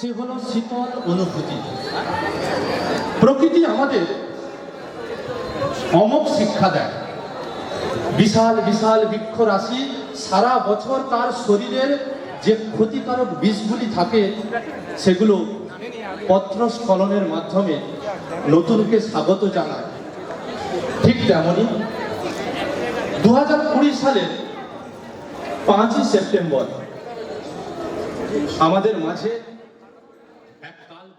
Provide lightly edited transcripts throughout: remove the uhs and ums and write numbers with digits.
সে হলো শীতল অনুভূতি। প্রকৃতি আমাদের অমোঘ শিক্ষা দেয়। বিশাল বিশাল বৃক্ষ রাশি সারা বছর তার শরীরের যে ক্ষতিকারক বিষগুলি থাকে সেগুলো পত্রস্খলনের মাধ্যমে নতুনকে স্বাগত জানায়। ঠিক তেমনি 2020 সালের 5ই সেপ্টেম্বর আমাদের মাঝে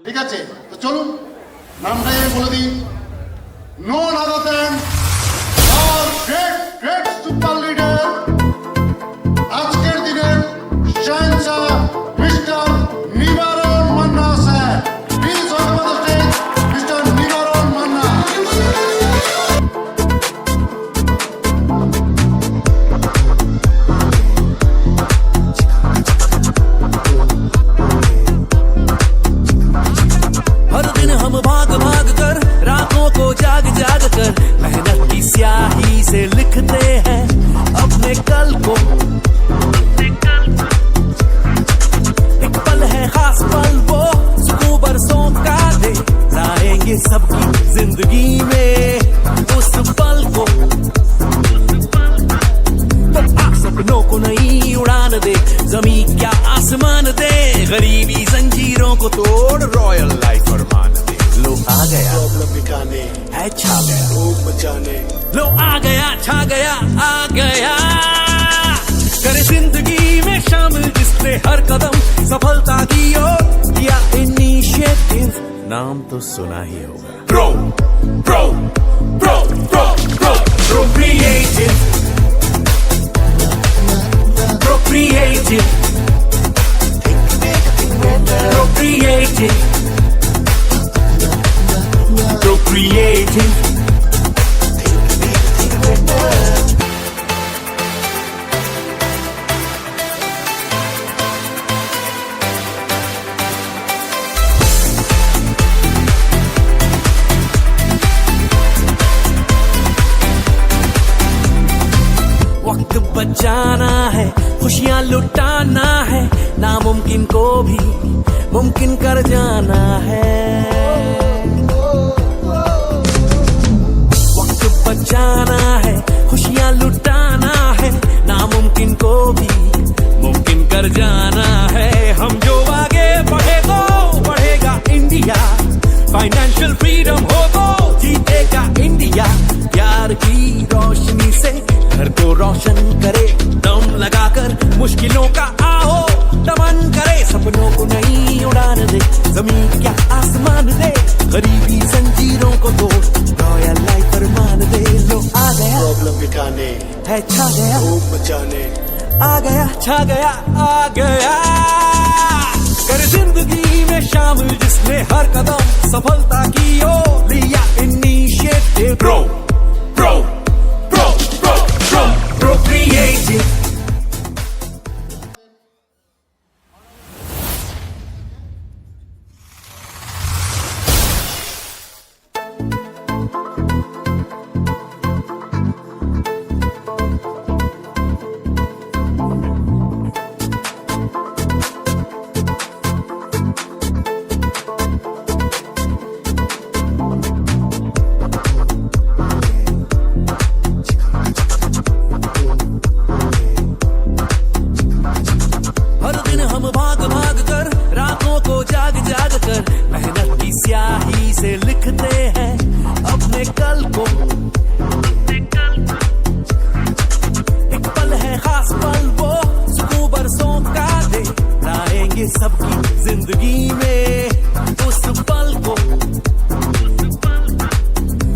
ঠিক আছে, তো চলুন নামটা বলে দিন। None other than our great super leader, আজকের দিনের শাহেনশাহ মিস্টার নিবারণ Manna sir. Please welcome the stage mister নিবারণ মান্না। हर दिन हम भाग भाग कर रातों को जाग जाग कर मेहनत की स्याही से लिखते हैं अपने कल को। एक पल है खास पल वो सुकून बरसों का दे लाएंगे सबकी जिंदगी में उस पल को। तो आप सपनों को नई उड़ान दे जमीन क्या आसमान दे गरीबी जंजीरों को तोड़ रॉयल लाइफ फरमान दे। लो आ गया प्रॉब्लम मिटाने है छा गया रोग बचाने। लो आ गया छा गया आ गया करे जिंदगी में शामिल जिसने हर कदम सफलता की ओर किया इनिशिएटिव। नाम तो सुना ही होगा pro pro pro pro pro procreative procreative procreative procreative वक्त बचाना है खुशियां लुटाना है नामुमकिन को भी मुमकिन कर जाना है। वक्त बचाना है खुशियां लुटाना है नामुमकिन को भी मुमकिन कर जाना है। हम जो आगे बढ़े तो बढ़ेगा इंडिया फाइनेंशियल फ्रीडम हो तो जीतेगा इंडिया। प्यार की रोशनी से घर को रोशन करे दम लगाकर मुश्किलों का आओ दमन करे सपनों को नई उड़ान दे जमीन क्या आसमान दे गरीबी जंजीरों को तोड़ रॉयल लाइफ फरमान दे। लो आ गया प्रॉब्लम मिटाने है छा गया रोग बचाने। आ गया छा गया आ गया कर जिंदगी में शामिल जिसने हर कदम सफलता की ओर लिया initiative. Pro pro pro pro pro procreative हर दिन हम भाग भाग कर रातों को जाग जाग कर मेहनत की स्याही से लिखते हैं अपने कल को। एक पल है खास पल वो सुकून बरसों का दे लाएंगे सबकी जिंदगी में उस पल को।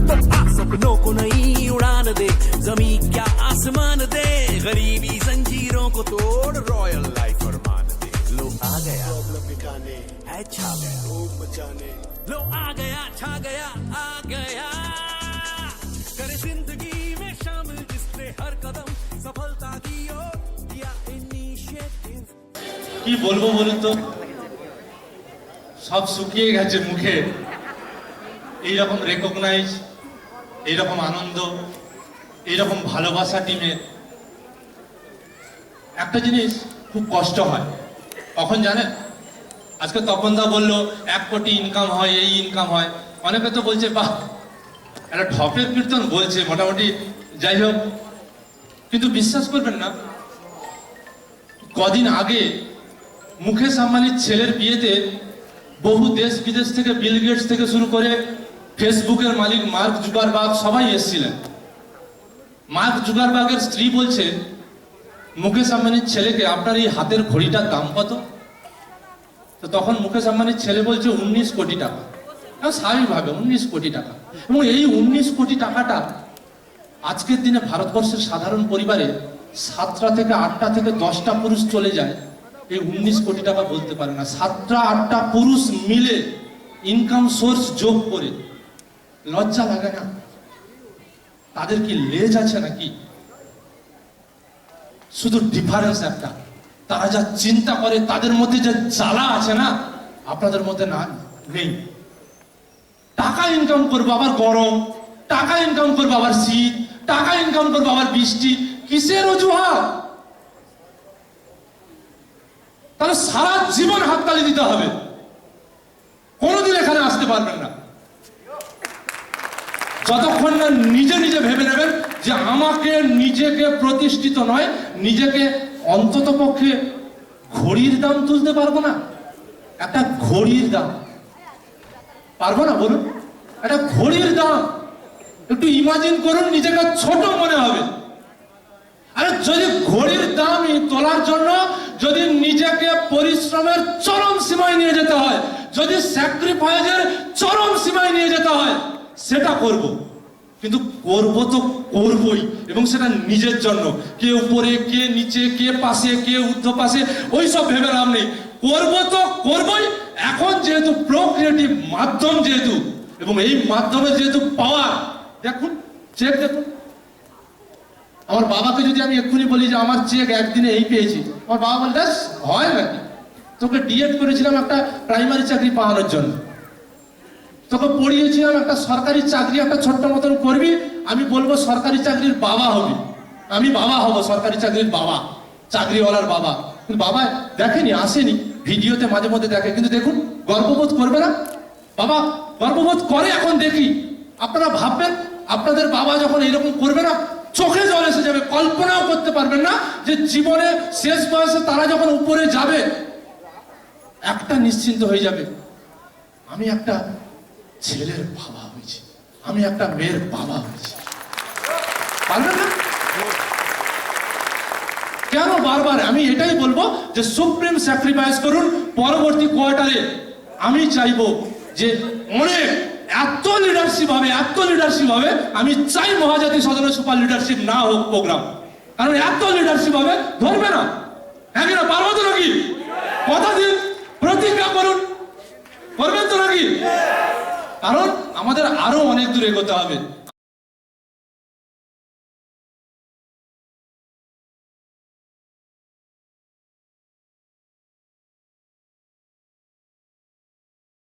तो आप सपनों को नई उड़ान दे जमीन क्या आसमान दे गरीबी जंजीरों को तोड़ रॉयल लाइफ फरमान दे। लो आ गया प्रॉब्लम मिटाने है छा गया रोग बचाने। लो आ गया छा गया आ गया करे जिंदगी में शामिल जिसने हर कदम सफलता की ओर किया इनिशिएटिव। কি বলবো বলুন তো, সব শুকিয়ে গেছে মুখে। এইরকম রেকগনাইজ, এইরকম আনন্দ, এইরকম ভালোবাসা টিমের। একটা জিনিস খুব কষ্ট হয় কখন জানেন, আজকে তপনদা বললো 1 কোটি ইনকাম হয়, এই ইনকাম হয়। অনেকে তো বলছে বাহ একটা ঢপের কীর্তন বলছে মোটামুটি, যাই হোক। কিন্তু বিশ্বাস করবেন না, কদিন আগে মুকেশ আম্বানির ছেলের বিয়েতে বহু দেশ বিদেশ থেকে, বিল গেটস থেকে শুরু করে ফেসবুকের মালিক মার্ক জুকারবার্গ সবাই এসেছিলেন। মার্ক জুকারবার্গের স্ত্রী বলছে মুকেশ আম্বানির ছেলেকে, আপনার এই হাতের ঘড়িটার দাম কত? তো তখন মুকেশ আম্বানির ছেলে বলছে 19 কোটি টাকা। স্বাভাবিকভাবে 19 কোটি টাকা। এবং এই 19 কোটি টাকাটা আজকের দিনে ভারতবর্ষের সাধারণ পরিবারে 7টা থেকে 8টা থেকে 10টা পুরুষ চলে যায়, এই 19 কোটি টাকা বলতে পারে না। 7টা 8টা পুরুষ মিলে ইনকাম সোর্স যোগ করে, লজ্জা লাগে না? তাদের কি লেজ আছে নাকি? শুধু ডিফারেন্স একটা, তারা যা চিন্তা করে, তাদের মধ্যে যে জ্বালা আছে না, আপনাদের মধ্যে না নেই। টাকা ইনকাম করবো আবার গরম, টাকা ইনকাম করবো আবার শীত, টাকা ইনকাম করবো আবার বৃষ্টি। কিসের অজুহাত? তাহলে সারা জীবন হাততালি দিতে হবে, কোনোদিন এখানে আসতে পারবেন না যতক্ষণ না নিজে নিজে ভেবে নেবেন যে আমাকে নিজেকে প্রতিষ্ঠিত নয়, নিজেকে অন্তত পক্ষে ঘড়ির দাম তুলতে পারবো না। একটা ঘড়ির দাম পারবো না বলুন? একটা ঘড়ির দাম একটু ইমাজিন করুন, নিজেকে ছোট মনে হবে। আরে যদি ঘড়ির দাম তোলার জন্য যদি নিজেকে পরিশ্রমের চরম সীমায় নিয়ে যেতে হয়, যদি স্যাক্রিফাইসের চরম সীমায় নিয়ে যেতে হয়, সেটা করব। কিন্তু করব তো করবই, এবং সেটা নিজের জন্য। কে উপরে, কে নিচে, কে পাশে, কে ঊর্ধ্ব পাশে, ওইসব ভেবে লাভ নেই। করব তো করবই। এখন যেহেতু প্রক্রিয়েটিভ মাধ্যম যেহেতু, এবং এই মাধ্যমে যেহেতু পাওয়ার, দেখুন চেক দেখুন। আমার বাবাকে যদি আমি এক্ষুনি বলি যে আমার চেক একদিনে এই পেয়েছি, আমার বাবা বলে দাস হয় নাকি? তোকে ডিএড করেছিলাম একটা প্রাইমারি চাকরি পাওয়ানোর জন্য, তোকে পড়িয়েছিলাম একটা সরকারি চাকরি, একটা ছোট্ট মতন করবি, আমি বলবো সরকারি চাকরির বাবা হবি, আমি বাবা হব সরকারি চাকরির বাবা, চাকরিওয়ালার বাবা। কিন্তু বাবা দেখেনি, আসেনি, ভিডিওতে মাঝে মধ্যে দেখে, কিন্তু দেখুন গর্ববোধ করবে না? বাবা গর্ববোধ করে। এখন দেখি আপনারা ভাববেন আপনাদের বাবা যখন এরকম করবে না, চোখে জল এসে যাবে। কল্পনাও করতে পারবেন না যে জীবনে শেষ বয়সে তারা যখন উপরে যাবে, একটা নিশ্চিন্ত হয়ে যাবে, আমি একটা ছেলের বাবা হয়েছি, আমি একটা মেয়ের বাবা হয়েছি। পারবেন না? কেন বারবার? আমি এটাই বলবো যে সুপ্রিম স্যাক্রিফাইস করুন। পরবর্তী কোয়ার্টারে আমি চাইবো যে অনেক এত লিডারশিপ হবে, আমি চাই মহাজাতি সদনের সুপার লিডারশিপ না হোক প্রোগ্রাম, কারণ এত লিডারশিপ হবে ধরবে না। হ্যাঁ কিনা? পারবো তো নাকি? কথা দিন, প্রতিজ্ঞা করুন, করবেন তো নাকি? কারণ আমাদের আরো অনেক দূর এগোতে হবে।